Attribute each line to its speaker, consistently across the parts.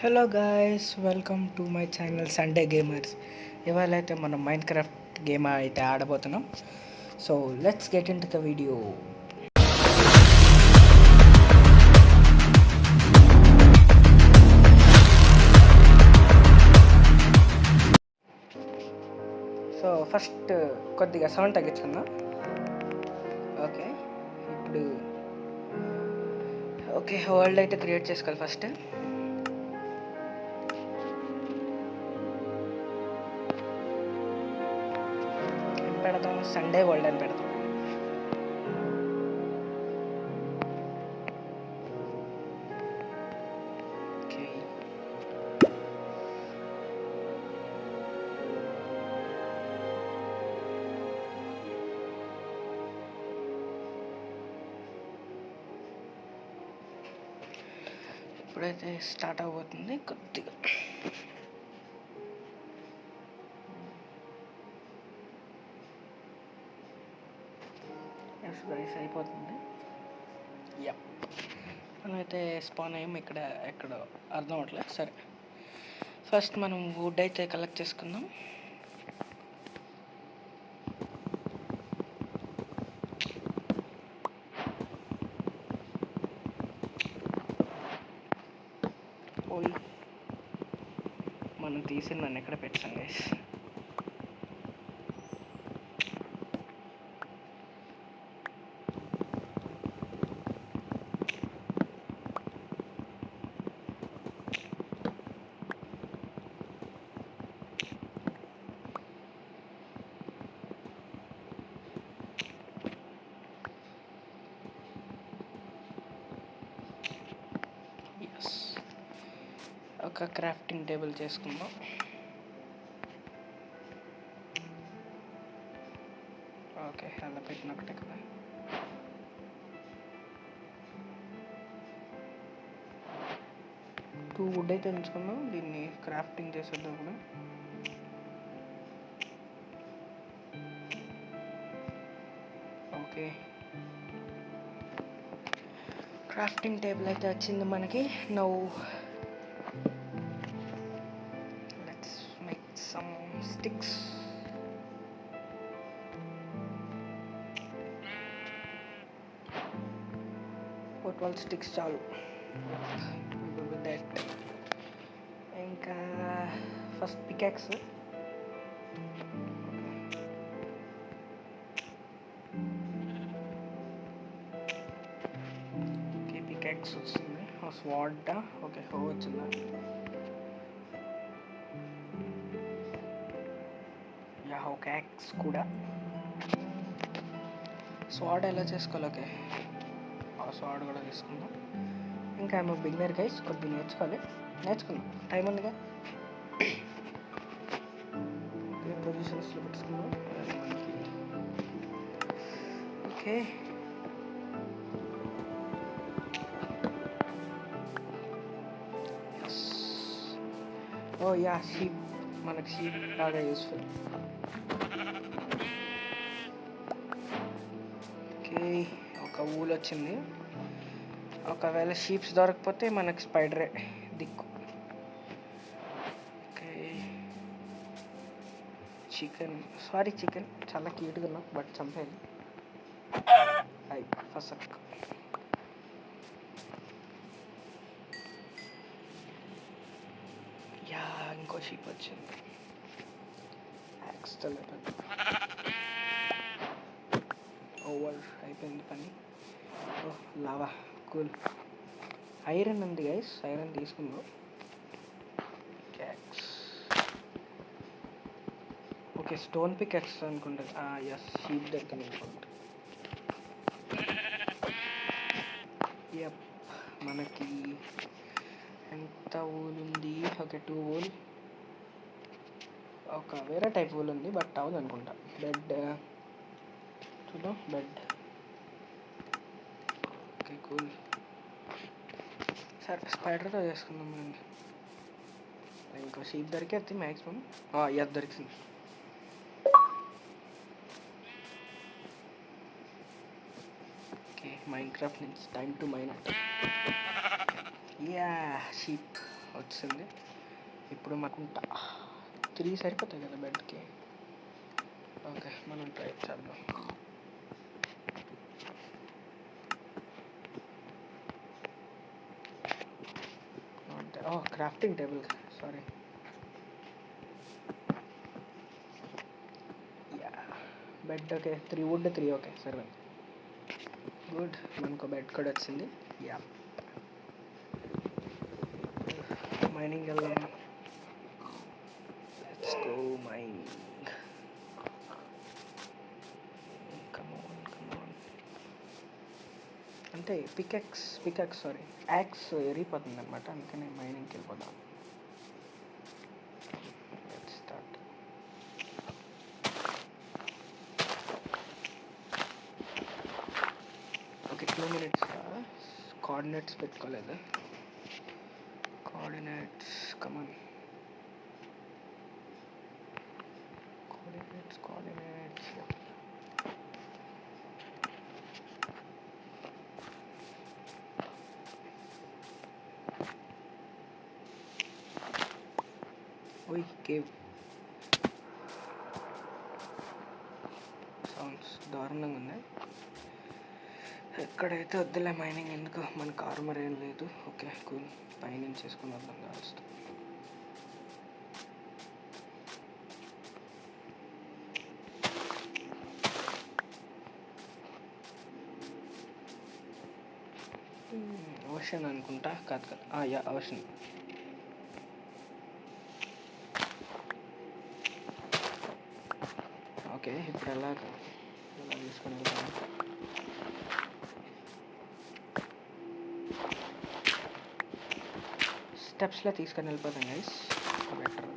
Speaker 1: Hello guys, welcome to my channel Sunday gamers. ఇవాళ అయితే మనం మైండ్ క్రాఫ్ట్ గేమ్ అయితే ఆడబోతున్నాం. So let's get in to the video. So first కొద్దిగా sound తగ్గించుకుందాం. ఓకే, ఇప్పుడు వరల్డ్ అయితే క్రియేట్ చేసుకోవాలి. ఫస్ట్ పెడదాం, సండే వరల్డ్ అని పెడదాం. ఓకే, ఇప్పుడైతే స్టార్ట్ అవబోతుంది. కొద్దిగా గైస్ అయిపోతుంది. మనమైతే స్పాన్ అయ్యాం. ఎక్కడో అర్థం అవట్లేదు. సరే, ఫస్ట్ మనం వుడ్ అయితే కలెక్ట్ చేసుకుందాం. ఓయ్, మనం తీసి నన్ను ఎక్కడ పెట్టాం గైస్. ఒక క్రాఫ్టింగ్ టేబుల్ చేసుకుందాం. ఓకే, అలా పెట్టినక్కటే కదా. టూ వుడ్ అయితే ఉంచుకుందాం. దీన్ని క్రాఫ్టింగ్ చేసేద్దాం కూడా. ఓకే, క్రాఫ్టింగ్ టేబుల్ అయితే వచ్చింది మనకి. Now let's make some sticks. ఒక 12 స్టిక్స్ చాలు. దట్ ఇంకా ఫస్ట్ పికాక్స్. ఓకే, పికాక్స్ వచ్చింది. స్వాడ్. ఓకే, హో వచ్చిందా? యా, ఒక యాక్స్ కూడా. స్వాడ్ ఎలా చేసుకోవాలి? ఓకే, ఆ స్వాడ్ కూడా తీసుకుందాం. ఇంకా ఏమో బిగినర్ గైస్, కొద్దిగా నేర్చుకుందాం. టైం ఉందిగా. ఓకే, పొజిషన్స్లో పెట్టుకుందాం. ఓకే, ఓ యా, షీప్. మనకి షీప్ బాగా యూస్ఫుల్. ఓకే, ఒక ఊలు వచ్చింది. ఒకవేళ షీప్స్ దొరకకపోతే మనకి స్పైడరే దిక్కు. ఓకే, చికెన్ చాలా క్యూట్గా ఉన్నాం, బట్ చంపేది. అయి ఫస్ట్ యా, ఇంకో షీప్ వచ్చింది. ఓవర్ అయిపోయింది పని. ఓహ్, లావా, కూల్. ఐరన్ ఉంది గైస్, ఐరన్ తీసుకుందాం. క్యాక్స్. ఓకే, స్టోన్ పికాక్స్ అనుకుంటా. ఎస్, షీప్ దగ్గర అనుకుంటా. యప్, మనకి ఎంత ఊల్ ఉంది? Okay, 2 wool. ఒక వేరే టైప్ ఊల్ ఉంది, బట్ అవును అనుకుంటా. బెడ్ చూద్దాం. బెడ్. Okay, cool. సరే, స్పైడర్తో చేసుకుందాం. మనం ఇంకో షీప్ దొరికేది మ్యాక్సిమం. ఎస్, దొరికింది. ఓకే, మైన్క్రాఫ్ట్ నుంచి time to mine. Yeah, sheep. వచ్చింది. ఇప్పుడు మాకుంటా 3 సరిపోతాయి కదా బెడ్కి. ఓకే, మనం ట్రై చేద్దాం. Crafting table, sorry. Bed okay, 3 wood 3 okay సరే, గుడ్. మనకు బెడ్ కూడా వచ్చింది. యా, మైనింగ్ వెళ్దాం. Let's go mining. కమాన్. అంటే పికాక్స్ సారీ, యాక్స్ ఎరిగిపోతుంది అనమాట, అందుకని మైనింగ్కి వెళ్ళిపోదాం. Let's start. Okay, 2 minutes. Coordinates పెట్టుకోలేదు. కోఆర్డినేట్స్, కమాన్. కోఆర్డినేట్స్. ఓయ్, కేవ్ సౌండ్స్ దారుణంగా ఉన్నాయి. ఎక్కడైతే వద్దులే మైనింగ్, ఎందుకు మనకు ఆర్మర్ ఏం లేదు. ఓకే కూల్, పైనుంచి చేసుకుని వద్దాం కావచ్చు. ఓషన్ అనుకుంటా, కాదు. Yeah, ocean. ఓకే, ఇప్పుడు ఎలా తీసుకొని వెళ్తాను. స్టెప్స్లో తీసుకొని వెళ్ళిపోతాం గైస్, బెటర్.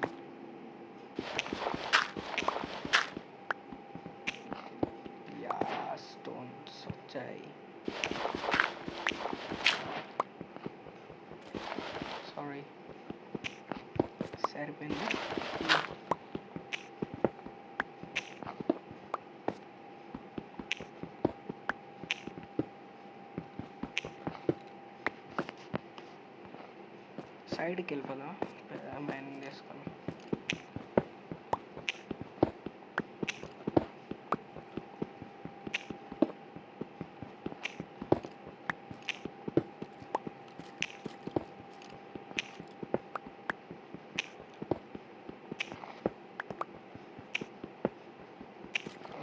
Speaker 1: యా, స్టోన్స్ వచ్చాయి. సారీ, సరిపోయింది. సైడ్కి వెళ్ళిపోదాం, మైనింగ్ చేసుకొని.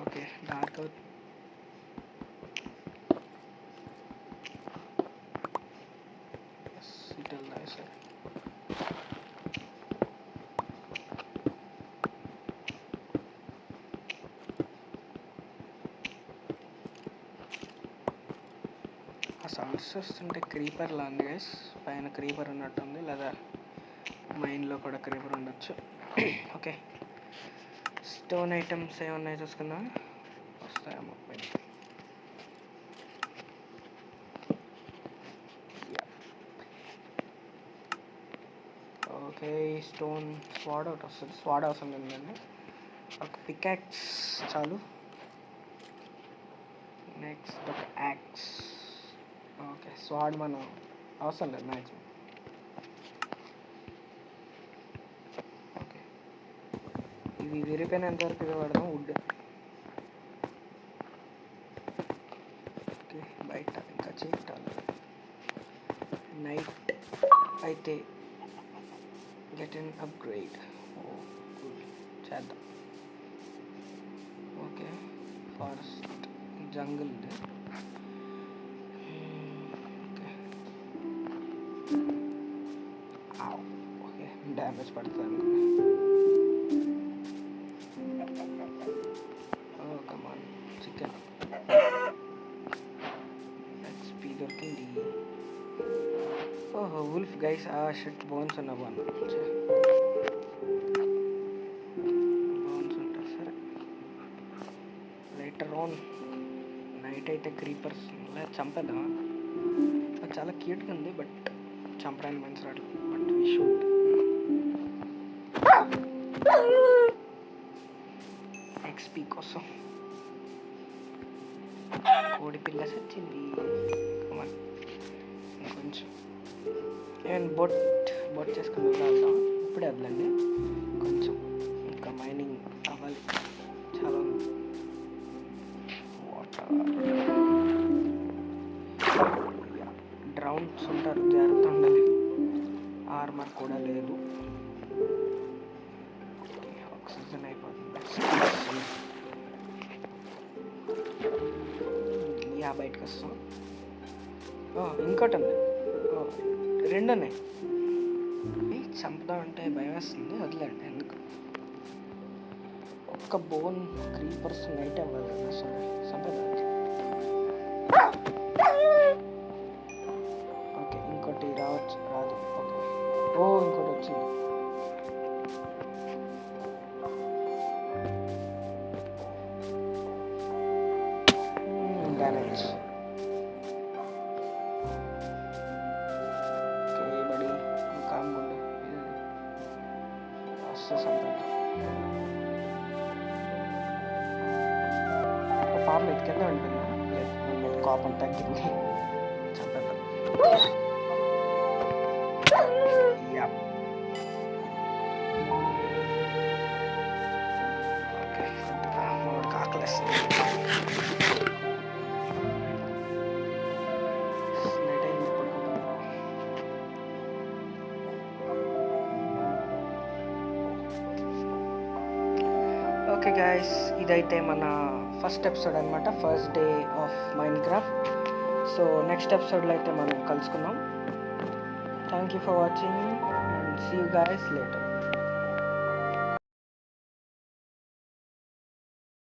Speaker 1: ఓకే, డార్క్ అవుతుంది. ఇటు వెళ్దాం సార్. సౌండ్స్ వస్తుంటే క్రీపర్ లా ఉంది గైస్, పైన క్రీపర్ ఉన్నట్టుంది, లేదా మైన్లో కూడా క్రీపర్ ఉండొచ్చు. ఓకే, స్టోన్ ఐటమ్స్ ఏమన్నాయి చూసుకుందాం, వస్తాయేమో పైన. ఓకే, స్టోన్ స్వాడ్ అవుట్ వస్తుంది. స్వాడ్ అవసరం ఏంటండి, ఒక పికాక్స్ చాలు. నెక్స్ట్ ఒక యాక్స్. ఓకే, స్వాడ్ మనం అవసరం లేదు మ్యాక్సిమం. ఓకే, ఇవి విరిపోయినంత వరకు ఇవి వాడదాం, వుడ్. ఓకే, బయట ఇంకా చేయాలి. నైట్ అయితే గెట్ ఎన్ అప్గ్రేడ్. చేద్దాం. Okay, forest, jungle. Okay, damage పడుతుంది. కమాన్, చికెన్ ఎక్స్పీ దొరికింది. ఓహో, వుల్ఫ్ గైస్. షిట్, బోన్స్ ఉన్న బోన్స్ ఉంటాయి. సరే, లేటర్ ఆన్ నైట్ అయితే క్రీపర్స్ చంపేద్దామా? అది చాలా క్యూట్గా ఉంది, బట్ చంపడానికి మనసు రాదు. But we should. ఎక్స్పీ కోసం కోడి పిల్ల సచ్చింది. కమాన్, కొంచెం. అండ్ బోట్ చేసుకుని వెళ్దాం. ఇప్పుడే వదలండి, కొంచెం ఇంకా మైనింగ్ అవ్వాలి, చాలా ఉంది. వాటర్ డ్రౌన్స్ ఉంటారు, జాగ్రత్త ఉండాలి. ఆర్మర్ కూడా లేదు, ఆక్సిజన్ అయిపోతుంది. బయటకు వస్తాం. ఇంకోటి ఉంది, 2 ఉన్నాయి. చంపుదాం అంటే భయం వేస్తుంది, వదిలేండి. ఎందుకు ఒక్క బోన్ క్రీపర్స్ నైట్ అవ్వాలి కదా, సరే చంపేదానికి. ఓకే, ఇంకోటి రావచ్చు, రాదు. ఓకే, ఇంకోటి వచ్చింది. డ్యామేజ్. ఓకే బడి, కాంబుండు వస్తే సంపేద్దాం. పాము ఎత్తుకెళ్తా ఉంటుందా? లేదు, కోపం తగ్గింది, చంపేద్దాం. ఓకే, ఆకలేస్తుంది. ఓకే గైస్, ఇదైతే మన ఫస్ట్ ఎపిసోడ్ అనమాట, first day of Minecraft. So next ఎపిసోడ్లో అయితే మనం కలుసుకుందాం. Thank you for watching and see you guys later.